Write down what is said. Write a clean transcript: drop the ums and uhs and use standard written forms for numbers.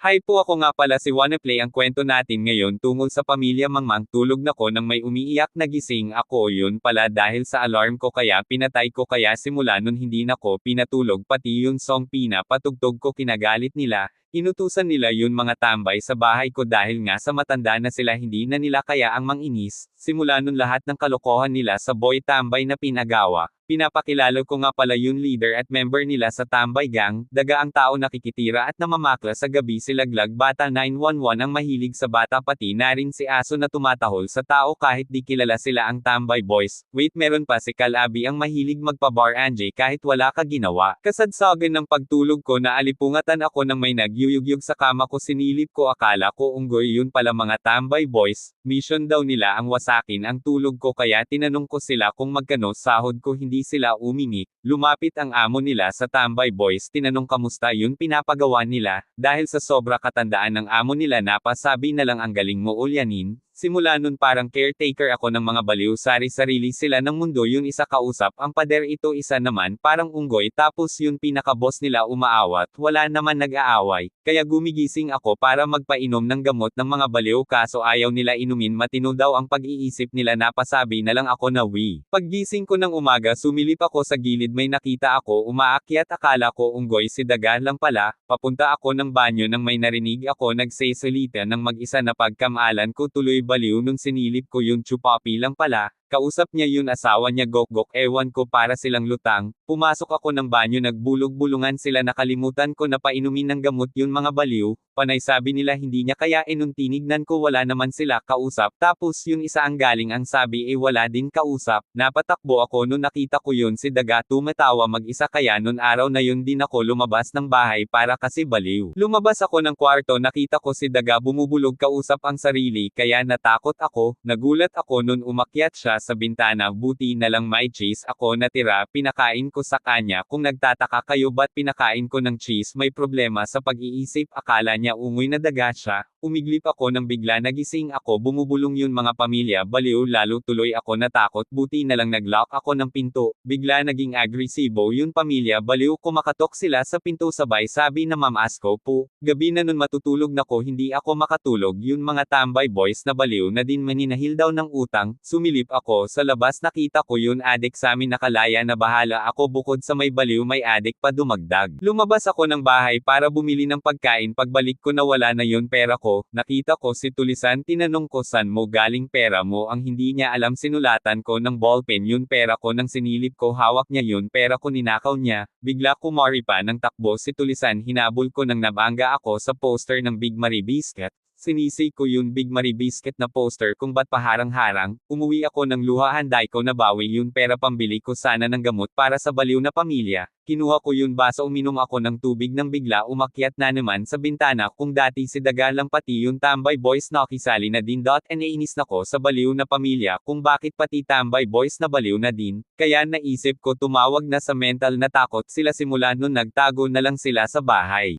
Hi po, ako nga pala si Wanna Play. Ang kwento natin ngayon tungkol sa pamilya Mangmang. Tulog na ko nang may umiiyak na gising ako, yun pala dahil sa alarm ko kaya pinatay ko, kaya simula nun hindi na ko pinatulog, pati yung song pinapatugtog ko kinagalit nila. Inutusan nila yun mga tambay sa bahay ko dahil nga sa matanda na sila, hindi na nila kaya ang manginis. Simula nun lahat ng kalokohan nila sa boy tambay na pinagawa. Pinapakilala ko nga pala yung leader at member nila sa tambay gang. Daga ang tao nakikitira at namamakla sa gabi, si Laglag Bata 911 ang mahilig sa bata, pati na rin si Aso na tumatahol sa tao kahit di kilala sila ang tambay boys. Wait, meron pa si Kalabi ang mahilig magpa-bar Anjay kahit wala ka ginawa. Kasadsagan ng pagtulog ko, naalipungatan ako ng may nagyuyugyug sa kama ko, sinilip ko akala ko unggoy, yun pala mga tambay boys. Mission daw nila ang wasakin ang tulog ko, kaya tinanong ko sila kung magkano sahod ko, hindi sila umimik. Lumapit ang amo nila sa tambay boys, tinanong kamusta yun pinapagawa nila. Dahil sa sobra katandaan ng amo nila, napasabi na lang ang galing mo ulyanin. Simula nun parang caretaker ako ng mga baliw, sari-sarili sila ng mundo, yung isa kausap ang pader, ito isa naman parang unggoy, tapos yung pinaka-boss nila umaawat, wala naman nag-aaway. Kaya gumigising ako para magpainom ng gamot ng mga baliw, kaso ayaw nila inumin, matino daw ang pag-iisip nila, napasabi na lang ako na wi. Paggising ko ng umaga, sumilip ako sa gilid, may nakita ako umaakyat, akala ko unggoy, si Daga lang pala. Papunta ako ng banyo nang may narinig ako nagsesalita ng mag-isa, na pagkamalan ko tuloy baliw nung sinilip ko yung chupapi lang pala. Kausap niya yun asawa niya, gok-gok, ewan ko, para silang lutang. Pumasok ako ng banyo, nagbulog-bulungan sila, nakalimutan ko na painumin ng gamot yun mga baliw. Panay sabi nila hindi niya kayain, nung tinignan ko wala naman sila kausap, tapos yung isa ang galing, ang sabi wala din kausap. Napatakbo ako nung nakita ko yun si Daga tumatawa mag-isa, kaya nun araw na yun din ako lumabas ng bahay para kasi baliw. Lumabas ako ng kwarto, nakita ko si Daga bumubulog kausap ang sarili, kaya natakot ako. Nagulat ako nun umakyat siya sa bintana, buti na lang may cheese ako natira, pinakain ko sa kanya. Kung nagtataka kayo ba't pinakain ko ng cheese, may problema sa pag-iisip, akala niya ungoy na daga siya. Umiglip ako nang bigla nagising ako, bumubulong yun mga pamilya baliw, lalo tuloy ako natakot, buti na lang naglock ako ng pinto. Bigla naging agresibo yun pamilya baliw, kumakatok sila sa pinto, sabay sabi na Ma'am Asko po. Gabi na nun, matutulog na ko, hindi ako makatulog, yun mga tambay boys na baliw na din maninahil daw ng utang. Sumilip ako sa labas, nakita ko yun adik sa amin, nakalaya na bahala ako, bukod sa may baliw may adik pa dumagdag. Lumabas ako ng bahay para bumili ng pagkain, pagbalik ko na wala na yun pera ko. Nakita ko si Tulisan, tinanong ko saan mo galing pera mo, ang hindi niya alam, sinulatan ko ng ballpen yun pera ko, nang sinilip ko hawak niya yun pera ko, ninakaw niya. Bigla kumari pa ng takbo si Tulisan, hinabol ko nang nabangga ako sa poster ng Big Marie Biscuit. Sinisi ko yung Big Marie Biscuit na poster kung ba't paharang-harang. Umuwi ako ng luha, handay ko nabawi yung pera, pambili ko sana ng gamot para sa baliw na pamilya. Kinuha ko yung baso, uminom ako ng tubig, nang bigla umakyat na naman sa bintana kung dati si Daga lang, pati yung tambay boys nakisali na din. Nainis na ko sa baliw na pamilya kung bakit pati tambay boys na baliw na din. Kaya naisip ko tumawag na sa mental na takot sila, simula nun nagtago na lang sila sa bahay.